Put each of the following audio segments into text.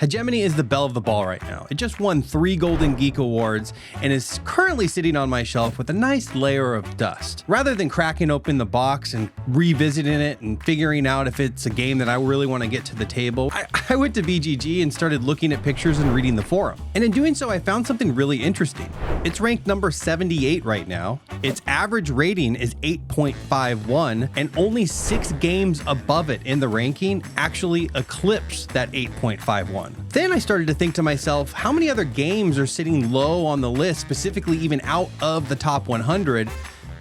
Hegemony is the belle of the ball right now. It just won 3 Golden Geek Awards and is currently sitting on my shelf with a nice layer of dust. Rather than cracking open the box and revisiting it and figuring out if it's a game that I really want to get to the table, I went to BGG and started looking at pictures and reading the forum. And in doing so, I found something really interesting. It's ranked number 78 right now. Its average rating is 8.51, and only 6 games above it in the ranking actually eclipse that 8.51. Then I started to think to myself, how many other games are sitting low on the list, specifically even out of the top 100,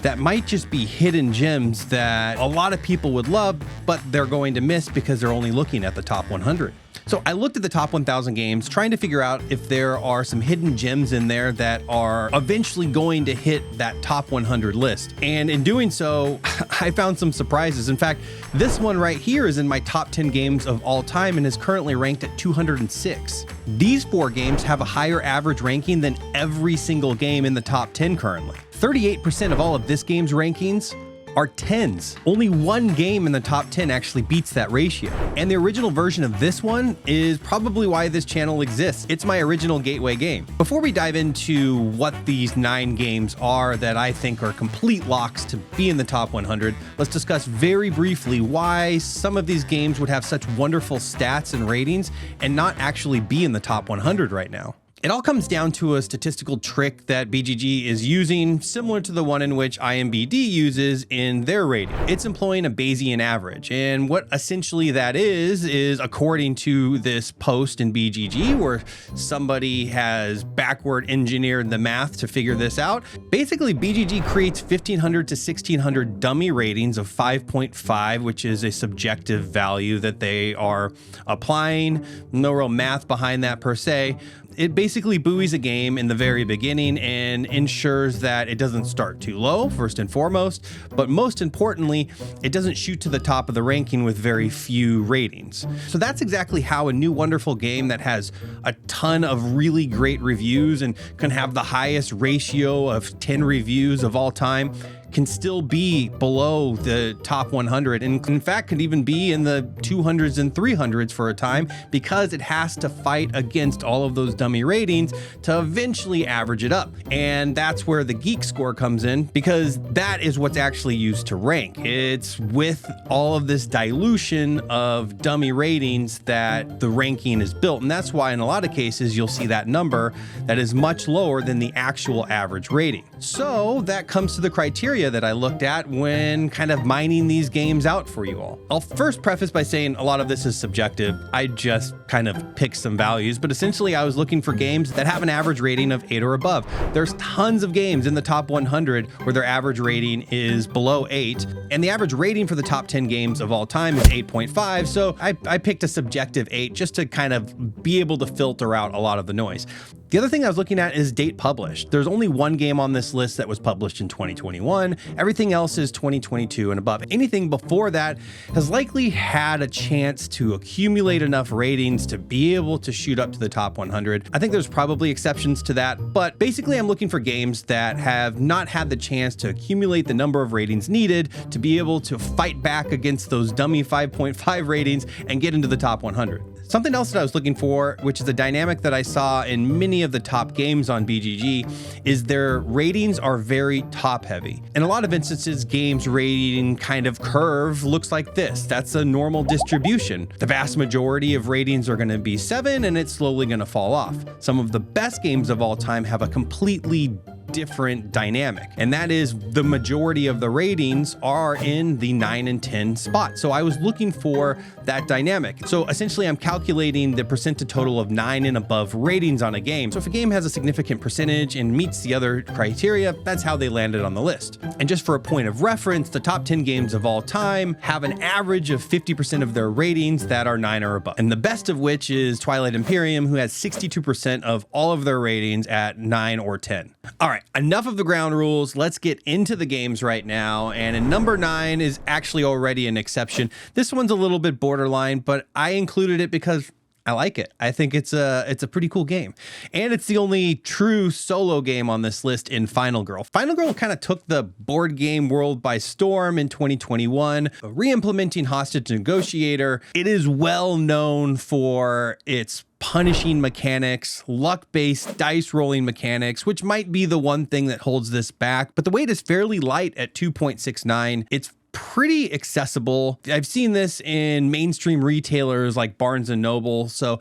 that might just be hidden gems that a lot of people would love, but they're going to miss because they're only looking at the top 100. So I looked at the top 1,000 games, trying to figure out if there are some hidden gems in there that are eventually going to hit that top 100 list. And in doing so, I found some surprises. In fact, this one right here is in my top 10 games of all time and is currently ranked at 206. These 4 games have a higher average ranking than every single game in the top 10 currently. 38% of all of this game's rankings are 10s. Only 1 game in the top 10 actually beats that ratio. And the original version of this one is probably why this channel exists. It's my original gateway game. Before we dive into what these 9 games are that I think are complete locks to be in the top 100, let's discuss very briefly why some of these games would have such wonderful stats and ratings and not actually be in the top 100 right now. It all comes down to a statistical trick that BGG is using, similar to the one in which IMBD uses in their rating. It's employing a Bayesian average, and what essentially that is according to this post in BGG, where somebody has backward engineered the math to figure this out. Basically, BGG creates 1,500 to 1,600 dummy ratings of 5.5, which is a subjective value that they are applying. No real math behind that per se. It basically buoys a game in the very beginning and ensures that it doesn't start too low, first and foremost, but most importantly, it doesn't shoot to the top of the ranking with very few ratings. So that's exactly how a new wonderful game that has a ton of really great reviews and can have the highest ratio of 10 reviews of all time can still be below the top 100, and in fact could even be in the 200s and 300s for a time, because it has to fight against all of those dummy ratings to eventually average it up. And that's where the geek score comes in, because that is what's actually used to rank. It's with all of this dilution of dummy ratings that the ranking is built, and that's why in a lot of cases you'll see that number that is much lower than the actual average rating. So that comes to the criteria that I looked at when kind of mining these games out for you all. I'll first preface by saying a lot of this is subjective. I just kind of picked some values, but essentially I was looking for games that have an average rating of 8 or above. There's tons of games in the top 100 where their average rating is below 8, and the average rating for the top 10 games of all time is 8.5, so I picked a subjective 8 just to kind of be able to filter out a lot of the noise. The other thing I was looking at is date published. There's only 1 game on this list that was published in 2021. Everything else is 2022 and above. Anything before that has likely had a chance to accumulate enough ratings to be able to shoot up to the top 100. I think there's probably exceptions to that, but basically I'm looking for games that have not had the chance to accumulate the number of ratings needed to be able to fight back against those dummy 5.5 ratings and get into the top 100. Something else that I was looking for, which is a dynamic that I saw in many of the top games on BGG, is their ratings are very top heavy. In a lot of instances, games rating kind of curve looks like this. That's a normal distribution. The vast majority of ratings are going to be 7, and it's slowly going to fall off. Some of the best games of all time have a completely different dynamic, and that is the majority of the ratings are in the 9 and 10 spot. So I was looking for that dynamic. So essentially I'm calculating the percent to total of 9 and above ratings on a game. So if a game has a significant percentage and meets the other criteria, that's how they landed on the list. And just for a point of reference, the top 10 games of all time have an average of 50% of their ratings that are 9 or above. And the best of which is Twilight Imperium, who has 62% of all of their ratings at 9 or 10. All right, enough of the ground rules. Let's get into the games right now. And in number 9 is actually already an exception. This one's a little bit borderline, but I included it because I like it. I think it's a pretty cool game. And it's the only true solo game on this list in Final Girl. Final Girl kind of took the board game world by storm in 2021, re-implementing Hostage Negotiator. It is well known for its punishing mechanics, luck-based dice rolling mechanics, which might be the one thing that holds this back. But the weight is fairly light at 2.69. It's pretty accessible. I've seen this in mainstream retailers like Barnes and Noble. So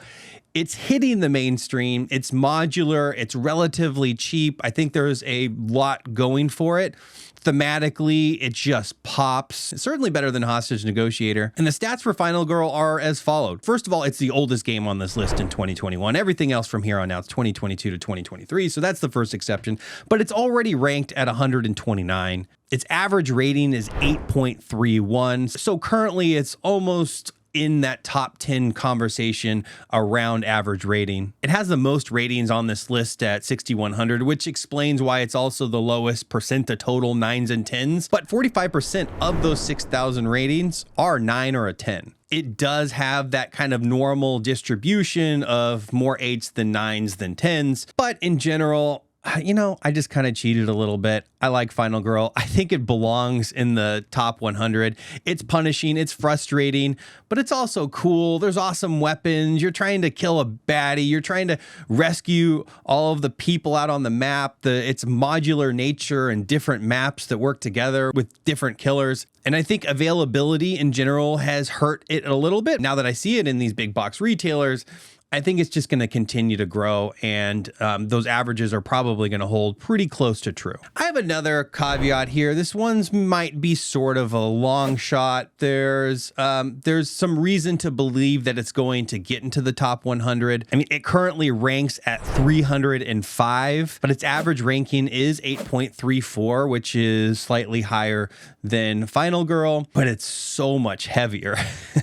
it's hitting the mainstream. It's modular. It's relatively cheap. I think there's a lot going for it. Thematically, it just pops. It's certainly better than Hostage Negotiator. And the stats for Final Girl are as followed. First of all, it's the oldest game on this list in 2021. Everything else from here on out is 2022 to 2023. So that's the first exception. But it's already ranked at 129. Its average rating is 8.31. So currently it's almost in that top 10 conversation around average rating. It has the most ratings on this list at 6,100, which explains why it's also the lowest percent of total 9s and 10s. But 45% of those 6,000 ratings are 9 or a 10. It does have that kind of normal distribution of more 8s than 9s than 10s. But in general, you know, I just kind of cheated a little bit. I like Final Girl. I think it belongs in the top 100. It's punishing, it's frustrating, but it's also cool. There's awesome weapons. You're trying to kill a baddie. You're trying to rescue all of the people out on the map. Its modular nature and different maps that work together with different killers. And I think availability in general has hurt it a little bit. Now that I see it in these big box retailers, I think it's just going to continue to grow, and those averages are probably going to hold pretty close to true. I have another caveat here. This one's might be sort of a long shot. There's some reason to believe that it's going to get into the top 100. I mean, it currently ranks at 305, but its average ranking is 8.34, which is slightly higher than Final Girl, but it's so much heavier.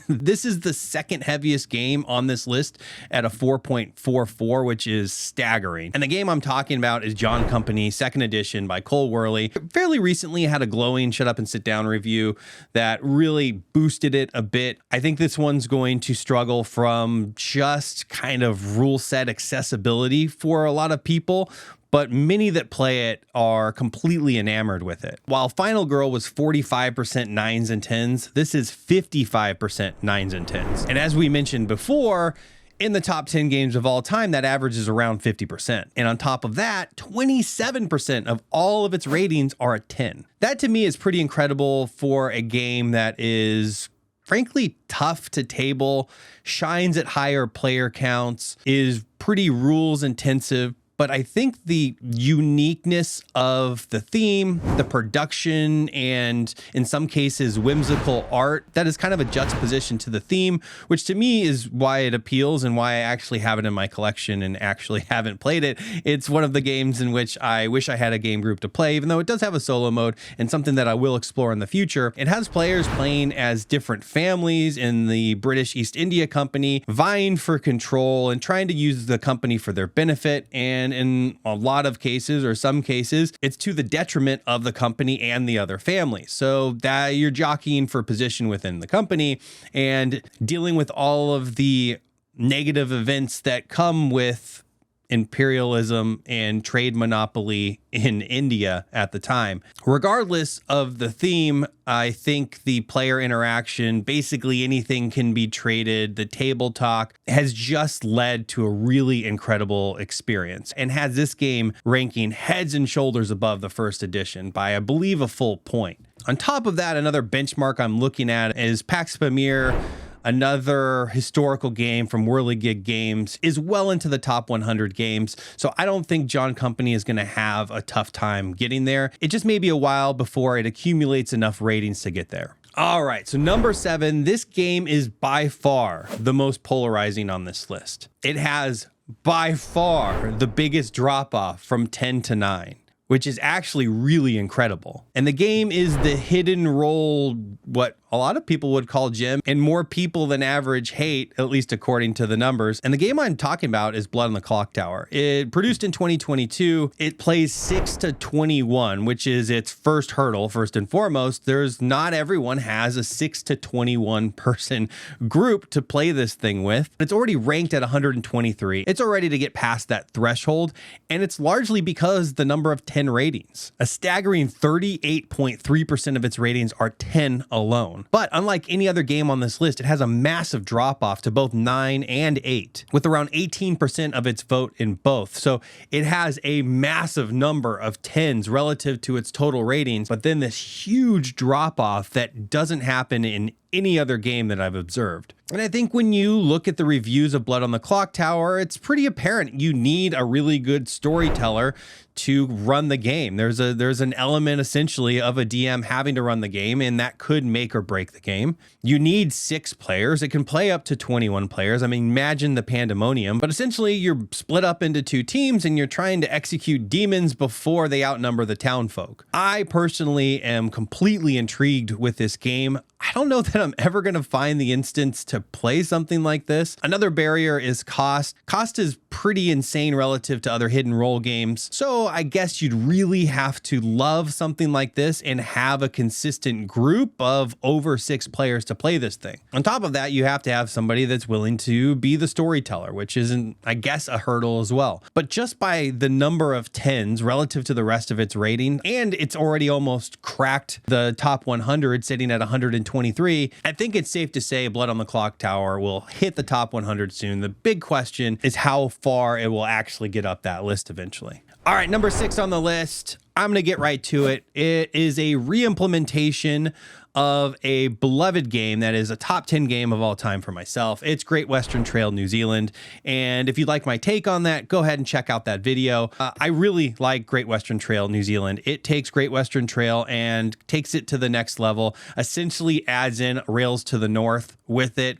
This is the second heaviest game on this list at a 4.44, which is staggering. And the game I'm talking about is John Company, second edition by Cole Worley. Fairly recently had a glowing shut up and sit down review that really boosted it a bit. I think this one's going to struggle from just kind of rule set accessibility for a lot of people, but many that play it are completely enamored with it. While Final Girl was 45% 9s and 10s, this is 55% 9s and 10s. And as we mentioned before, in the top 10 games of all time, that average is around 50%. And on top of that, 27% of all of its ratings are a 10. That to me is pretty incredible for a game that is frankly tough to table, shines at higher player counts, is pretty rules intensive. But I think the uniqueness of the theme, the production, and in some cases, whimsical art, that is kind of a juxtaposition to the theme, which to me is why it appeals and why I actually have it in my collection and actually haven't played it. It's one of the games in which I wish I had a game group to play, even though it does have a solo mode and something that I will explore in the future. It has players playing as different families in the British East India Company, vying for control and trying to use the company for their benefit. And in a lot of cases, or some cases, it's to the detriment of the company and the other families. So that you're jockeying for position within the company and dealing with all of the negative events that come with imperialism and trade monopoly in India at the time. Regardless of the theme, I think the player interaction, basically anything can be traded, the table talk has just led to a really incredible experience and has this game ranking heads and shoulders above the first edition by, I believe, a full point. On top of that, another benchmark I'm looking at is Pax Pamir. Another historical game from Whirligig Games, is well into the top 100 games. So I don't think John Company is going to have a tough time getting there. It just may be a while before it accumulates enough ratings to get there. All right, so number 7, this game is by far the most polarizing on this list. It has by far the biggest drop off from 10 to 9. which is actually really incredible. And the game is the hidden role, what a lot of people would call gem, and more people than average hate, at least according to the numbers. And the game I'm talking about is Blood on the Clocktower. It produced in 2022. It plays 6 to 21, which is its first hurdle. First and foremost, not everyone has a 6 to 21 person group to play this thing with. It's already ranked at 123. It's already to get past that threshold, and it's largely because the number of 10 ratings. A staggering 38.3% of its ratings are 10 alone. But unlike any other game on this list, it has a massive drop off to both 9 and 8, with around 18% of its vote in both. So it has a massive number of 10s relative to its total ratings, but then this huge drop off that doesn't happen in any other game that I've observed. And I think when you look at the reviews of Blood on the Clocktower, it's pretty apparent you need a really good storyteller to run the game. There's an element essentially of a DM having to run the game, and that could make or break the game. You need 6 players. It can play up to 21 players. I mean, imagine the pandemonium, but essentially you're split up into 2 teams and you're trying to execute demons before they outnumber the townfolk. I personally am completely intrigued with this game. I don't know that I'm ever going to find the instance to play something like this. Another barrier is cost. Cost is pretty insane relative to other hidden role games. So I guess you'd really have to love something like this and have a consistent group of over 6 players to play this thing. On top of that, you have to have somebody that's willing to be the storyteller, which isn't, I guess, a hurdle as well. But just by the number of 10s relative to the rest of its rating, and it's already almost cracked the top 100, sitting at 123, I think it's safe to say Blood on the Clocktower will hit the top 100 soon. The big question is how far it will actually get up that list eventually. All right, number 6 on the list. I'm going to get right to it. It is a re-implementation of a beloved game that is a top 10 game of all time for myself. It's Great Western Trail New Zealand. And if you'd like my take on that, go ahead and check out that video. I really like Great Western Trail New Zealand. It takes Great Western Trail and takes it to the next level, essentially adds in Rails to the North with it.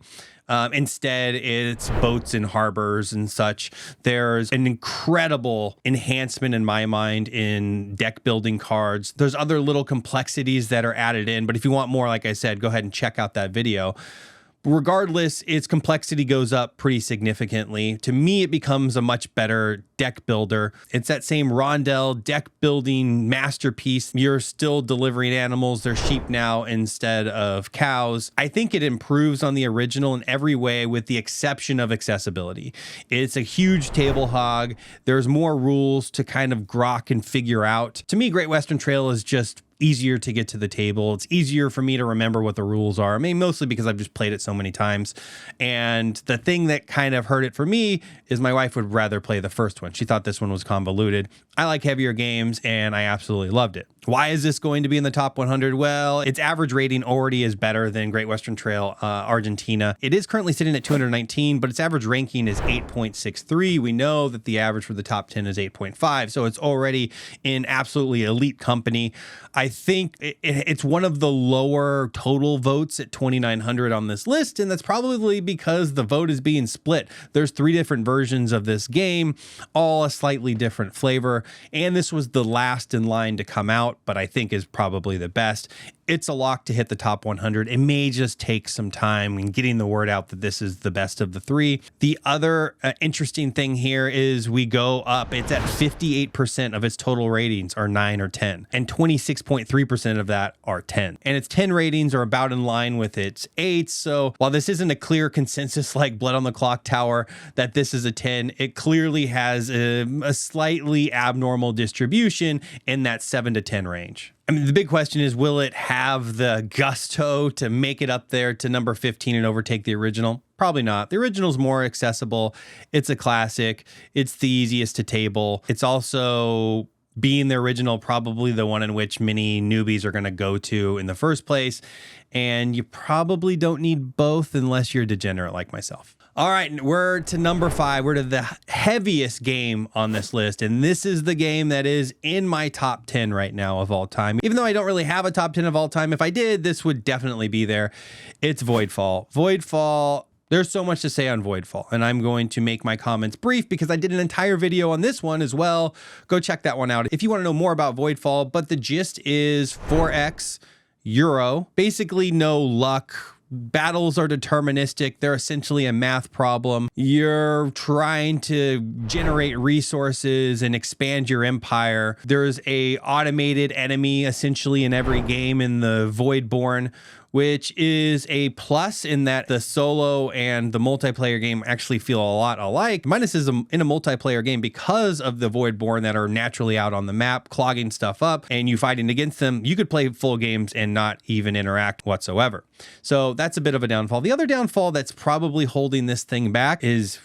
Instead, it's boats and harbors and such. There's an incredible enhancement in my mind in deck building cards. There's other little complexities that are added in, but if you want more, like I said, go ahead and check out that video. Regardless, its complexity goes up pretty significantly. To me, it becomes a much better deck builder. It's that same Rondell deck building masterpiece. You're still delivering animals. They're sheep now instead of cows. I think it improves on the original in every way with the exception of accessibility. It's a huge table hog. There's more rules to kind of grok and figure out. To me, Great Western Trail is just easier to get to the table. It's easier for me to remember what the rules are. I mean, mostly because I've just played it so many times. And the thing that kind of hurt it for me is my wife would rather play the first one. She thought this one was convoluted. I like heavier games and I absolutely loved it. Why is this going to be in the top 100? Well, its average rating already is better than Great Western Trail Argentina. It is currently sitting at 219, but its average ranking is 8.63. We know that the average for the top 10 is 8.5, so it's already in absolutely elite company. I think it's one of the lower total votes at 2,900 on this list, and that's probably because the vote is being split. There's 3 different versions of this game, all a slightly different flavor, and this was the last in line to come out, but I think is probably the best. It's a lock to hit the top 100. It may just take some time in getting the word out that this is the best of the 3. The other interesting thing here is we go up. It's at 58% of its total ratings are 9 or 10, and 26.3% of that are 10. And its 10 ratings are about in line with its 8. So while this isn't a clear consensus like Blood on the Clocktower that this is a 10, it clearly has a slightly abnormal distribution in that 7 to 10 range. I mean, the big question is, will it have the gusto to make it up there to number 15 and overtake the original? Probably not. The original's more accessible. It's a classic. It's the easiest to table. It's also, being the original, probably the one in which many newbies are going to go to in the first place. And you probably don't need both unless you're a degenerate like myself. All right, we're to number 5. We're to the heaviest game on this list. And this is the game that is in my top 10 right now of all time. Even though I don't really have a top 10 of all time, if I did, this would definitely be there. It's Voidfall. Voidfall There's so much to say on Voidfall, and I'm going to make my comments brief because I did an entire video on this one as well. Go check that one out if you want to know more about Voidfall, but the gist is 4x Euro, basically no luck. Battles are deterministic. They're essentially a math problem. You're trying to generate resources and expand your empire. There's a automated enemy essentially in every game in the Voidborn, which is a plus in that the solo and the multiplayer game actually feel a lot alike. Minus is in a multiplayer game because of the Voidborn that are naturally out on the map, clogging stuff up, and you fighting against them. You could play full games and not even interact whatsoever. So that's a bit of a downfall. The other downfall that's probably holding this thing back is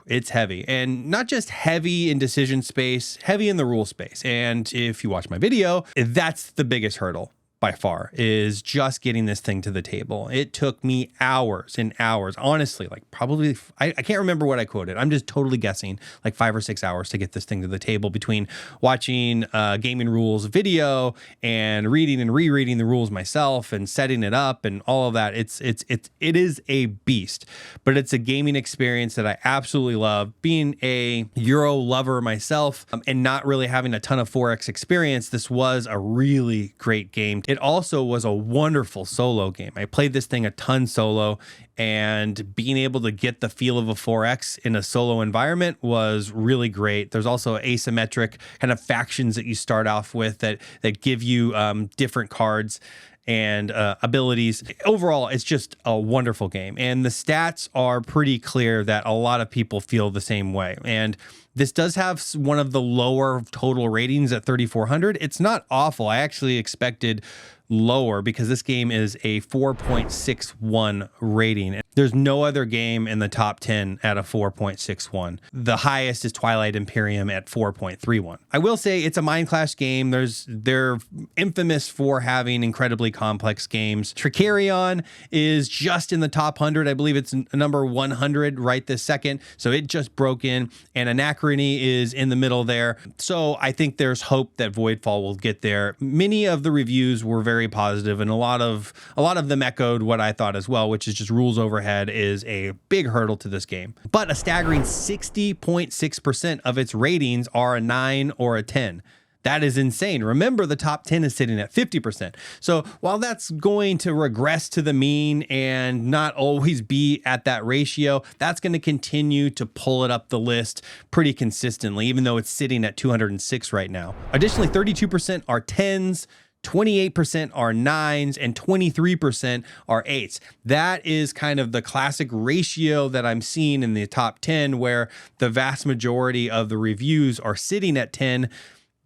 it's heavy, and not just heavy in decision space, heavy in the rule space. And if you watch my video, that's the biggest hurdle by far, is just getting this thing to the table. It took me hours and hours, honestly, like probably, I can't remember what I quoted. I'm just totally guessing, like 5 or 6 hours to get this thing to the table between watching gaming rules video and reading and rereading the rules myself and setting it up and all of that. It is a beast, but it's a gaming experience that I absolutely love. Being a Euro lover myself and not really having a ton of 4X experience, this was a really great game. It also was a wonderful solo game. I played this thing a ton solo, and being able to get the feel of a 4X in a solo environment was really great. There's also asymmetric kind of factions that you start off with that give you different cards and abilities. Overall, it's just a wonderful game. And the stats are pretty clear that a lot of people feel the same way. And this does have one of the lower total ratings at 3,400. It's not awful. I actually expected lower because this game is a 4.61 rating. There's no other game in the top 10 at a 4.61. The highest is Twilight Imperium at 4.31. I will say it's a Minecraft game. They're infamous for having incredibly complex games. Tricarion is just in the top 100. I believe it's number 100 right this second. So it just broke in, and Anachrony is in the middle there. So I think there's hope that Voidfall will get there. Many of the reviews were very positive, and a lot of them echoed what I thought as well, which is just rules overhead is a big hurdle to this game. But a staggering 60.6% of its ratings are a 9 or a 10. That is insane. Remember, the top 10 is sitting at 50%. So while that's going to regress to the mean and not always be at that ratio, that's going to continue to pull it up the list pretty consistently, even though it's sitting at 206 right now. Additionally, 32% are 10s, 28% are 9s, and 23% are 8s. That is kind of the classic ratio that I'm seeing in the top 10, where the vast majority of the reviews are sitting at 10.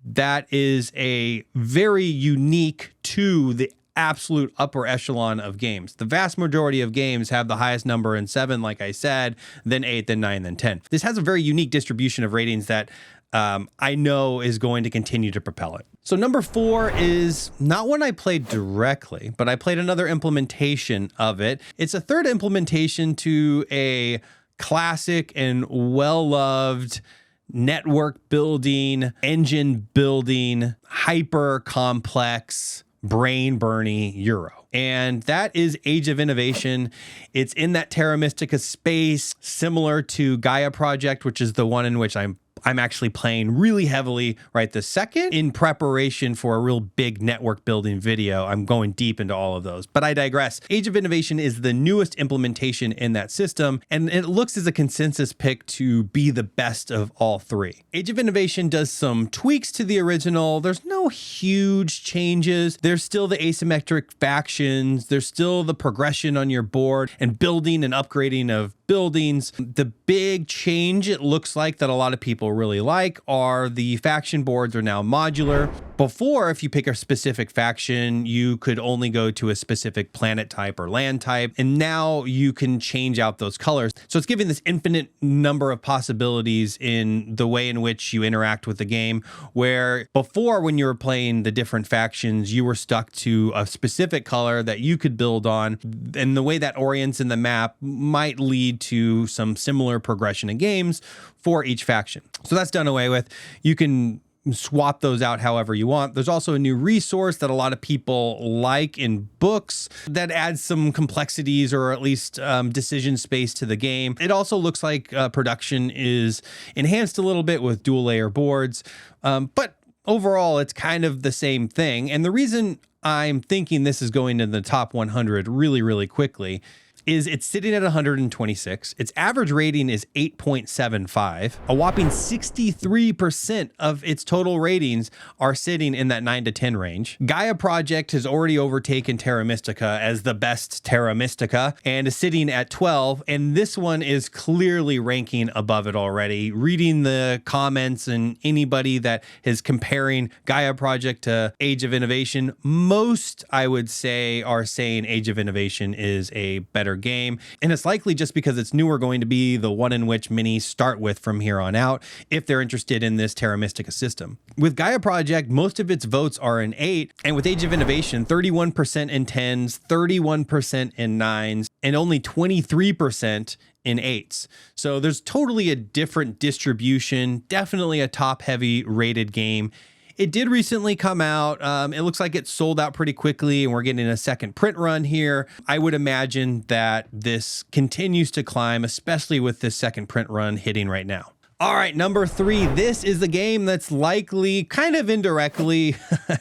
That is a very unique to the absolute upper echelon of games. The vast majority of games have the highest number in 7, like I said, then 8, then 9, then 10. This has a very unique distribution of ratings that I know is going to continue to propel it. So number 4 is not one I played directly, but I played another implementation of it. It's a third implementation to a classic and well-loved network building, engine building, hyper complex, brain burny Euro. And that is Age of Innovation. It's in that Terra Mystica space, similar to Gaia Project, which is the one in which I'm actually playing really heavily right this second in preparation for a real big network building video. I'm going deep into all of those, but I digress. Age of Innovation is the newest implementation in that system, and it looks as a consensus pick to be the best of all three. Age of Innovation does some tweaks to the original. There's no huge changes. There's still the asymmetric factions. There's still the progression on your board and building and upgrading of buildings. The big change, it looks like, that a lot of people really like are the faction boards are now modular. Before, if you pick a specific faction, you could only go to a specific planet type or land type, and now you can change out those colors. So it's giving this infinite number of possibilities in the way in which you interact with the game, where before, when you were playing the different factions, you were stuck to a specific color that you could build on, and the way that orients in the map might lead to some similar progression in games for each faction. So that's done away with. You can swap those out however you want. There's also a new resource that a lot of people like in books that adds some complexities or at least decision space to the game. It also looks like production is enhanced a little bit with dual layer boards, but overall it's kind of the same thing. And the reason I'm thinking this is going to the top 100 really, really quickly is it's sitting at 126. Its average rating is 8.75. A whopping 63% of its total ratings are sitting in that 9 to 10 range. Gaia Project has already overtaken Terra Mystica as the best Terra Mystica and is sitting at 12. And this one is clearly ranking above it already. Reading the comments and anybody that is comparing Gaia Project to Age of Innovation, most I would say are saying Age of Innovation is a better game, and it's likely just because it's newer going to be the one in which minis start with from here on out if they're interested in this Terra Mystica system. With Gaia Project, most of its votes are in 8, and with Age of Innovation, 31% in 10s, 31% in 9s, and only 23% in 8s. So there's totally a different distribution, definitely a top heavy rated game. It did recently come out. It looks like it sold out pretty quickly and we're getting a second print run here. I would imagine that this continues to climb, especially with this second print run hitting right now. All right, number 3. This is the game that's likely kind of indirectly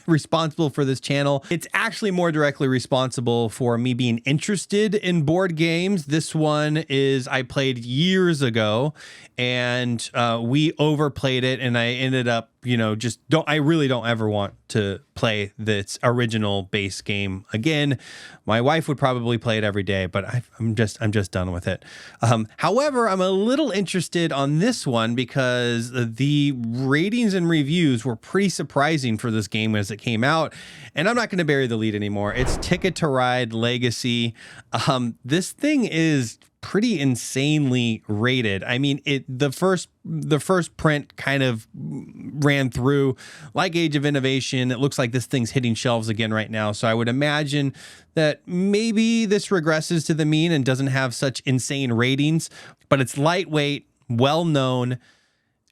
responsible for this channel. It's actually more directly responsible for me being interested in board games. This one is I played years ago and we overplayed it and I ended up, I really don't ever want to play this original base game again. My wife would probably play it every day, but I'm just done with it. However, I'm a little interested on this one because the ratings and reviews were pretty surprising for this game as it came out. And I'm not going to bury the lead anymore. It's Ticket to Ride Legacy. This thing is pretty insanely rated. I mean, the first print kind of ran through like Age of Innovation. It looks like this thing's hitting shelves again right now. So I would imagine that maybe this regresses to the mean and doesn't have such insane ratings, but it's lightweight, well-known.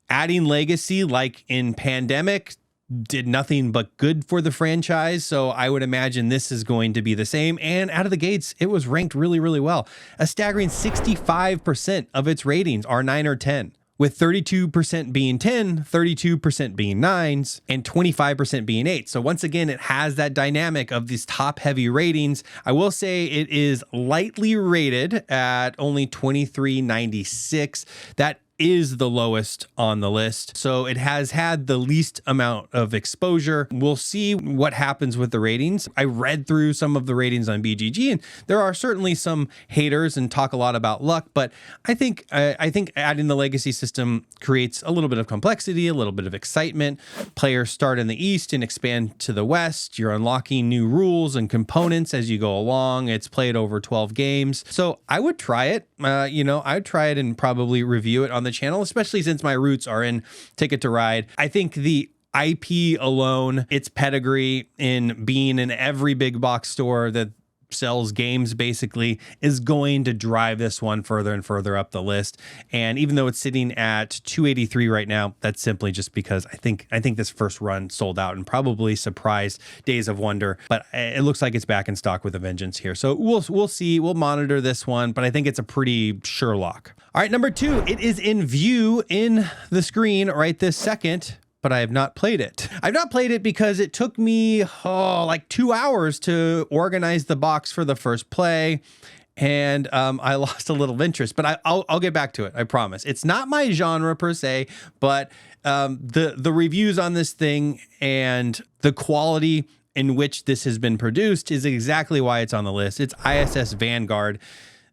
Adding Legacy like in Pandemic did nothing but good for the franchise. So I would imagine this is going to be the same. And out of the gates, it was ranked really, really well. A staggering 65% of its ratings are 9 or 10, with 32% being 10, 32% being 9s, and 25% being 8. So once again, it has that dynamic of these top heavy ratings. I will say it is lightly rated at only 23.96. That is the lowest on the list. So it has had the least amount of exposure. We'll see what happens with the ratings. I read through some of the ratings on BGG and there are certainly some haters and talk a lot about luck, but I think adding the legacy system creates a little bit of complexity, a little bit of excitement. Players start in the East and expand to the West. You're unlocking new rules and components as you go along. It's played over 12 games. So I would try it. I'd try it and probably review it on the channel, especially since my roots are in Ticket to Ride. I think the IP alone, its pedigree in being in every big box store that sells games basically is going to drive this one further and further up the list. And even though it's sitting at 283 right now, that's simply just because I think this first run sold out and probably surprised Days of Wonder, but it looks like it's back in stock with a vengeance here. So we'll see, we'll monitor this one, but I think it's a pretty sure lock. All right, number 2, it is in view in the screen right this second, but I have not played it. I've not played it because it took me like 2 hours to organize the box for the first play, and I lost a little interest, but I'll get back to it, I promise. It's not my genre per se, but the reviews on this thing and the quality in which this has been produced is exactly why it's on the list. It's ISS Vanguard.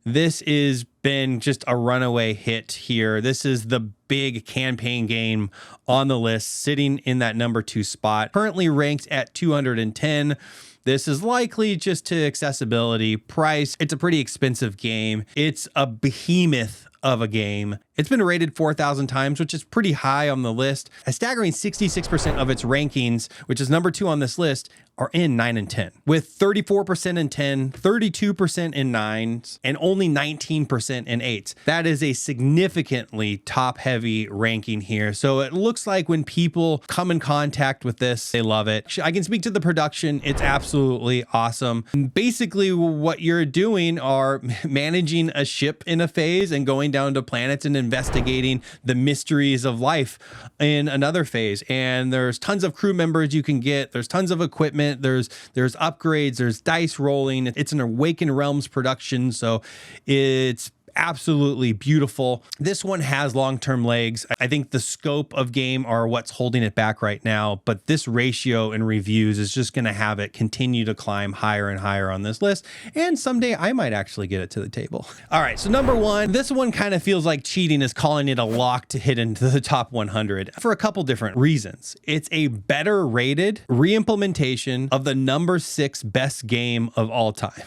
This has been just a runaway hit here. This is the big campaign game on the list, sitting in that number 2 spot, currently ranked at 210. This is likely just to accessibility. Price, it's a pretty expensive game. It's a behemoth of a game. It's been rated 4,000 times, which is pretty high on the list. A staggering 66% of its rankings, which is number 2 on this list, are in 9 and 10, with 34% in 10, 32% in 9s, and only 19% in 8s. That is a significantly top-heavy ranking here. So it looks like when people come in contact with this, they love it. I can speak to the production. It's absolutely awesome. Basically, what you're doing are managing a ship in a phase and going down to planets and investigating the mysteries of life in another phase. And there's tons of crew members you can get. There's tons of equipment. There's upgrades. There's dice rolling. It's an Awakened Realms production, so it's absolutely beautiful. This one has long-term legs. I think the scope of game are what's holding it back right now, but this ratio in reviews is just going to have it continue to climb higher and higher on this list, and someday I might actually get it to the table. All right, so number 1, this one kind of feels like cheating is calling it a lock to hit into the top 100 for a couple different reasons. It's a better rated re-implementation of the number 6 best game of all time.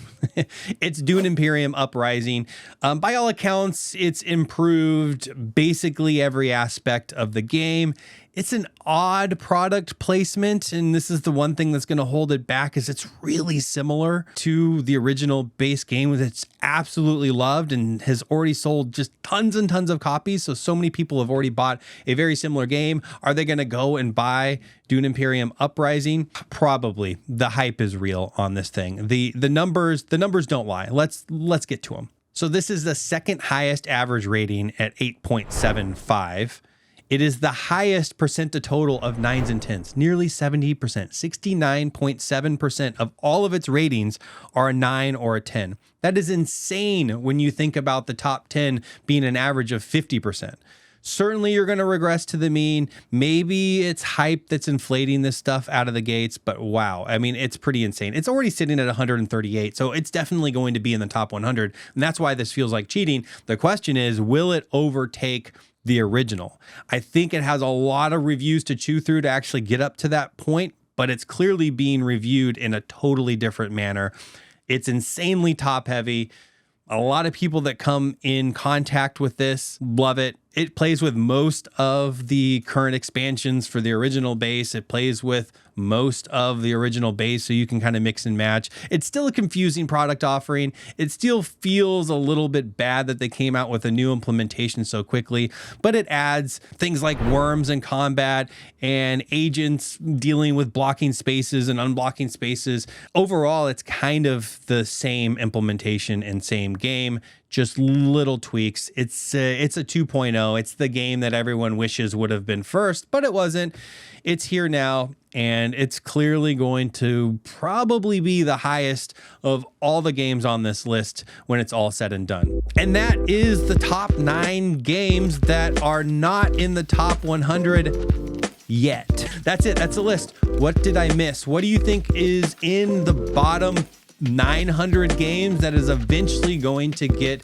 It's Dune Imperium Uprising. By all accounts, it's improved basically every aspect of the game. It's an odd product placement, and this is the one thing that's going to hold it back, is it's really similar to the original base game that's absolutely loved and has already sold just tons and tons of copies. So many people have already bought a very similar game. Are they going to go and buy Dune Imperium Uprising? Probably. The hype is real on this thing. The numbers don't lie. Let's get to them. So this is the second highest average rating at 8.75. It is the highest percent to total of 9s and 10s, nearly 70%. 69.7% of all of its ratings are a 9 or a 10. That is insane when you think about the top 10 being an average of 50%. Certainly you're going to regress to the mean. Maybe it's hype that's inflating this stuff out of the gates, but wow. I mean, it's pretty insane. It's already sitting at 138, so it's definitely going to be in the top 100, and that's why this feels like cheating. The question is, will it overtake the original? I think it has a lot of reviews to chew through to actually get up to that point, but it's clearly being reviewed in a totally different manner. It's insanely top heavy. A lot of people that come in contact with this love it. It plays with most of the current expansions for the original base. It plays with most of the original base, so you can kind of mix and match. It's still a confusing product offering. It still feels a little bit bad that they came out with a new implementation so quickly, but it adds things like worms in combat and agents dealing with blocking spaces and unblocking spaces. Overall, it's kind of the same implementation and same game, just little tweaks. It's a 2.0. It's the game that everyone wishes would have been first, but it wasn't. It's here now, and it's clearly going to probably be the highest of all the games on this list when it's all said and done. And that is the top 9 games that are not in the top 100 yet. That's it. That's the list. What did I miss? What do you think is in the bottom 900 games that is eventually going to get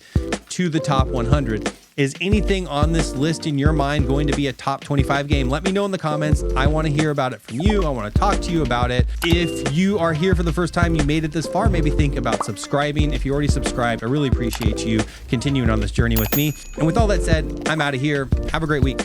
to the top 100? Is anything on this list in your mind going to be a top 25 game? Let me know in the comments. I want to hear about it from you. I want to talk to you about it. If you are here for the first time, you made it this far, maybe think about subscribing. If you already subscribed, I really appreciate you continuing on this journey with me. And with all that said, I'm out of here. Have a great week.